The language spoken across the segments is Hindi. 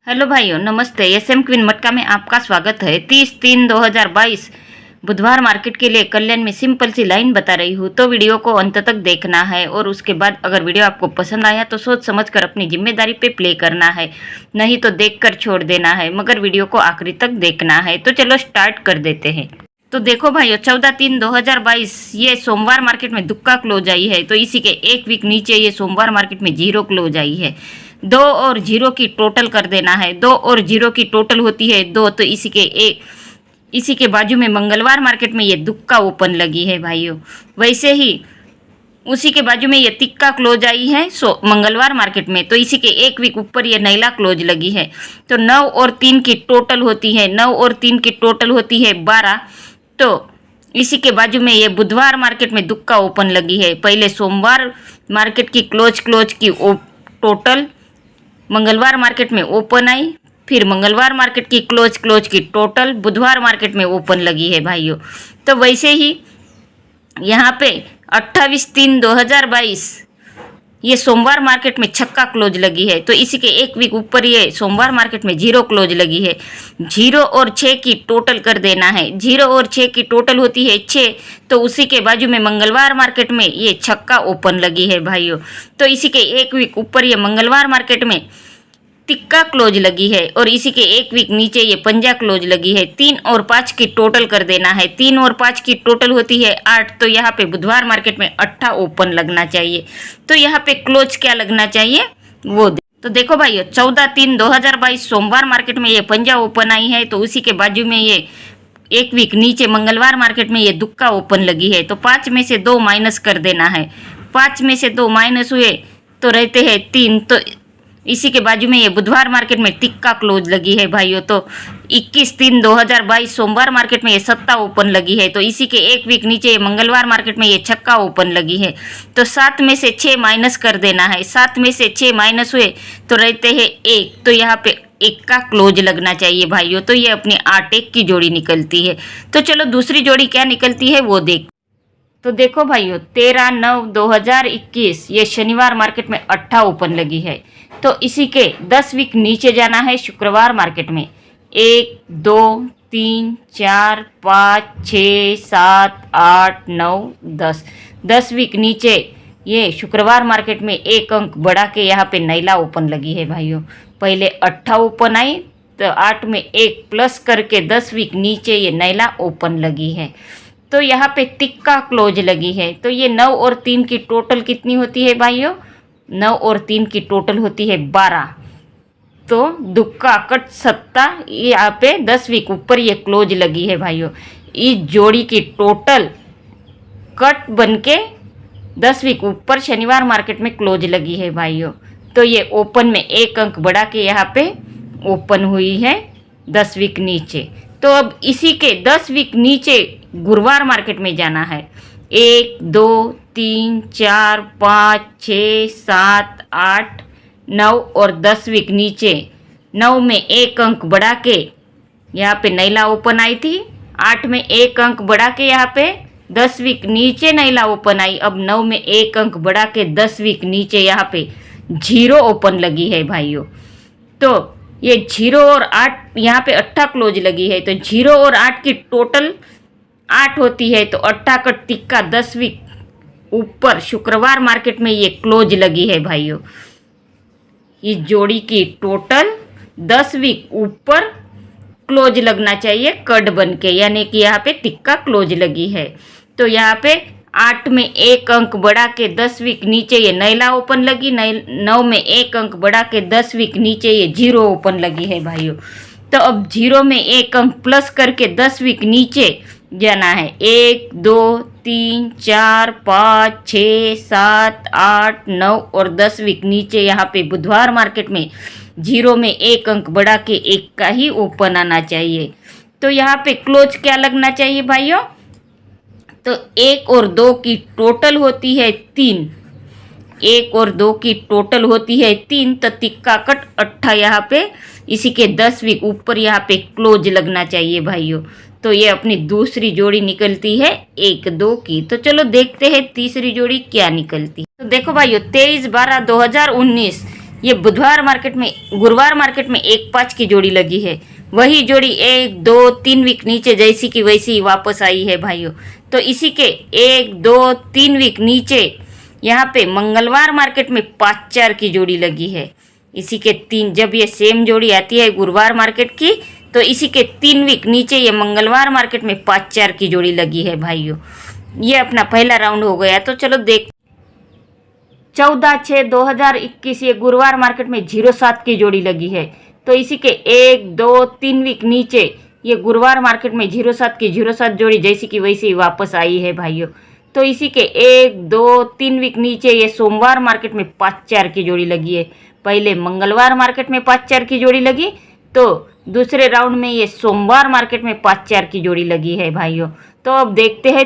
हेलो भाइयों, नमस्ते। एसएम क्वीन मटका में आपका स्वागत है। 30/3/2022 बुधवार मार्केट के लिए कल्याण में सिंपल सी लाइन बता रही हूँ, तो वीडियो को अंत तक देखना है। और उसके बाद अगर वीडियो आपको पसंद आया तो सोच समझ कर अपनी जिम्मेदारी पे प्ले करना है, नहीं तो देखकर छोड़ देना है, मगर वीडियो को आखिरी तक देखना है। तो चलो स्टार्ट कर देते हैं। तो देखो भाइयों, 14/3/2022 ये सोमवार मार्केट में दुक्का क्लोज आई है। तो इसी के एक वीक नीचे ये सोमवार मार्केट में जीरो क्लोज आई है। 2 और 0 की टोटल कर देना है। 2 और 0 की टोटल होती है 2। तो इसी के बाजू में मंगलवार मार्केट में ये दुक्का ओपन लगी है भाइयों। वैसे ही उसी के बाजू में ये तिक्का क्लोज आई है मंगलवार मार्केट में। तो इसी के एक वीक ऊपर ये नैला क्लोज लगी है। तो 9 और 3 की टोटल होती है 9 और 3 की टोटल होती है 12। तो इसी के बाजू में ये बुधवार मार्केट में दुक्का ओपन लगी है। पहले सोमवार मार्केट की क्लोज की टोटल मंगलवार मार्केट में ओपन आई, फिर मंगलवार मार्केट की क्लोज की टोटल बुधवार मार्केट में ओपन लगी है भाइयों। तो वैसे ही यहाँ पे 28/3/2022 ये सोमवार मार्केट में छक्का क्लोज लगी है। तो इसी के एक वीक ऊपर ये सोमवार मार्केट में 0 क्लोज लगी है। 0 और 6 की टोटल कर देना है। 0 और 6 की टोटल होती है 6। तो उसी के बाजू में मंगलवार मार्केट में ये छक्का ओपन लगी है भाइयों। तो इसी के एक वीक ऊपर ये मंगलवार मार्केट में तिक्का क्लोज लगी है। और इसी के एक वीक नीचे ये पंजा क्लोज लगी है। 3 और 5 की टोटल कर देना है। 3 और 5 की टोटल होती है 8। तो यहाँ पे बुधवार मार्केट में 8 ओपन लगना चाहिए। तो यहाँ पे क्लोज क्या लगना चाहिए वो तो देखो भाइयों, 14/3/2022 सोमवार मार्केट में ये पंजा ओपन आई है। तो उसी के बाजू में ये एक वीक नीचे मंगलवार मार्केट में ये दुक्का ओपन लगी है। तो 5 में से 2 माइनस कर देना है। 5 में से 2 माइनस हुए तो रहते हैं 3। तो इसी के बाजू में ये बुधवार मार्केट में तिक्का क्लोज लगी है भाइयों। तो 21/3/2022 सोमवार मार्केट में ये सत्ता ओपन लगी है। तो इसी के एक वीक नीचे मंगलवार मार्केट में ये छक्का ओपन लगी है। तो 7 में से 6 माइनस कर देना है। 7 में से 6 माइनस हुए तो रहते हैं 1। तो यहाँ पे 1 का क्लोज लगना चाहिए भाइयों। तो ये अपनी 8-1 की जोड़ी निकलती है। तो चलो दूसरी जोड़ी क्या निकलती है वो देख। तो देखो भाइयों, 13/9/2021 ये शनिवार मार्केट में 8 ओपन लगी है। तो इसी के 10 वीक नीचे जाना है शुक्रवार मार्केट में। 1 2 3 4 5 6 7 8 9 10 10 वीक नीचे ये शुक्रवार मार्केट में 1 अंक बढ़ा के यहाँ पे नैला ओपन लगी है भाइयों। पहले 8 ओपन आई, तो 8 में 1 प्लस करके 10 वीक नीचे ये नैला ओपन लगी है। तो यहाँ पे तिक्का क्लोज लगी है। तो ये 9 और 3 की टोटल कितनी होती है भाइयों? 9 और 3 की टोटल होती है 12। तो दुक्का कट सत्ता यहाँ पे 10 वीक ऊपर ये क्लोज लगी है भाइयों। इस जोड़ी की टोटल कट बन के 10 वीक ऊपर शनिवार मार्केट में क्लोज लगी है भाइयों। तो ये ओपन में 1 अंक बढ़ा के यहाँ पे ओपन हुई है 10 वीक नीचे। तो अब इसी के 10 वीक नीचे गुरुवार मार्केट में जाना है। 1 2 3 4 5 6 7 8 9 और 10 वीक नीचे 9 में 1 अंक बढ़ा के यहाँ पे नैला ओपन आई थी। 8 में 1 अंक बढ़ा के यहाँ पे 10 वीक नीचे नैला ओपन आई। अब 9 में 1 अंक बढ़ा के 10 वीक नीचे यहाँ पे 0 ओपन लगी है भाइयों। तो ये 0 और 8 यहाँ पे 8 क्लोज लगी है। तो 0 और 8 की टोटल 8 होती है। तो 8 का तिक्का 10 वीक ऊपर शुक्रवार मार्केट में ये क्लोज लगी है भाइयों। इस जोड़ी की टोटल 10 वीक ऊपर क्लोज लगना चाहिए कट बन के, यानी कि यहाँ पे तिक्का क्लोज लगी है। तो यहाँ पे 8 में 1 अंक बढ़ा के 10 वीक नीचे ये नैला ओपन लगी। 9 में 1 अंक बढ़ा के 10 वीक नीचे ये 0 ओपन लगी है भाइयों। तो अब 0 में 1 अंक प्लस करके 10 वीक नीचे जाना है। 1 2 3 4 5 6 7 8 9 और 10 वीक नीचे यहाँ पे बुधवार मार्केट में 0 में 1 अंक बढ़ा के 1 का ही ओपन आना चाहिए। तो यहाँ पे क्लोज क्या लगना चाहिए भाइयों? तो 1 और 2 की टोटल होती है 3। 1 और 2 की टोटल होती है 3। तो तिक्का कट 8 यहाँ पे इसी के 10 वीक ऊपर यहाँ पे क्लोज लगना चाहिए भाइयों। तो ये अपनी दूसरी जोड़ी निकलती है 1 2 की। तो चलो देखते हैं तीसरी जोड़ी क्या निकलती है। तो देखो भाइयों, 23/12/2019 ये गुरुवार मार्केट में 1-5 की जोड़ी लगी है। वही जोड़ी 1, 2, 3 वीक नीचे जैसी की वैसी वापस आई है भाइयों। तो इसी के 1, 2, 3 वीक नीचे यहाँ पे मंगलवार मार्केट में 5-4 की जोड़ी लगी है। इसी के 3, जब ये सेम जोड़ी आती है गुरुवार मार्केट की, तो इसी के 3 वीक नीचे ये मंगलवार मार्केट में 5-4 की जोड़ी लगी है भाइयों। ये अपना पहला राउंड हो गया। तो चलो देख 14/6/2021 ये गुरुवार मार्केट में 07 की जोड़ी लगी है। तो इसी के 1, 2, 3 वीक नीचे ये गुरुवार मार्केट में 07 की 07 जोड़ी जैसी की वैसी वापस आई है भाइयों। तो इसी के 1, 2, 3 वीक नीचे ये सोमवार मार्केट में 5-4 की जोड़ी लगी है। पहले मंगलवार मार्केट में 5-4 की जोड़ी लगी, तो दूसरे राउंड में ये सोमवार मार्केट में 5-4 की जोड़ी लगी है भाइयों। तो अब देखते हैं।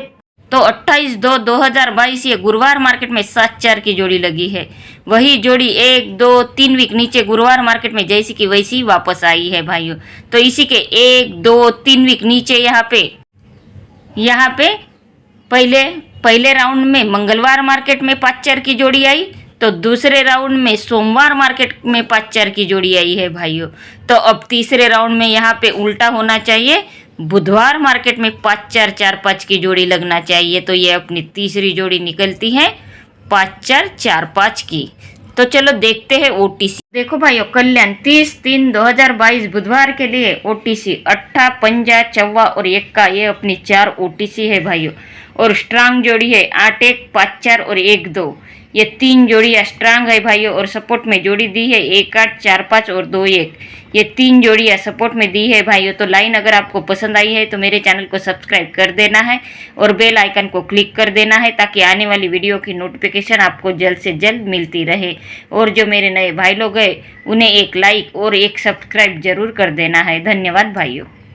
तो 28/2/2022 ये गुरुवार मार्केट में 7-4 की जोड़ी लगी है। वही जोड़ी 1, 2, 3 वीक नीचे गुरुवार मार्केट में जैसी की वैसी वापस आई है भाइयों। तो इसी के 1, 2, 3 वीक नीचे यहाँ पे पहले राउंड में मंगलवार मार्केट में 5-4 की जोड़ी आई, तो दूसरे राउंड में सोमवार मार्केट में 5-4 की जोड़ी आई है भाइयों। तो अब तीसरे राउंड में यहाँ पे उल्टा होना चाहिए, बुधवार मार्केट में 5-4-4-5 की जोड़ी लगना चाहिए। तो ये अपनी तीसरी जोड़ी निकलती है 5-4-4-5 की। तो चलो देखते हैं ओटीसी। देखो भाइयों, कल्याण 30/3/2022 बुधवार के लिए ओटीसी 8, 5, 4 और 1 का ये अपनी 4 ओटीसी है भाइयों। और स्ट्रांग जोड़ी है 8, 1, 5, 4 और 1, 2। ये 3 जोड़ियाँ स्ट्रांग है भाइयों। और सपोर्ट में जोड़ी दी है 1, 8, 4, 5 और 2, 1। ये 3 जोड़ियाँ सपोर्ट में दी है भाइयों। तो लाइन अगर आपको पसंद आई है तो मेरे चैनल को सब्सक्राइब कर देना है और बेल आइकन को क्लिक कर देना है, ताकि आने वाली वीडियो की नोटिफिकेशन आपको जल्द से जल्द मिलती रहे। और जो मेरे नए भाई लोग हैं उन्हें एक लाइक और एक सब्सक्राइब जरूर कर देना है। धन्यवाद भाइयों।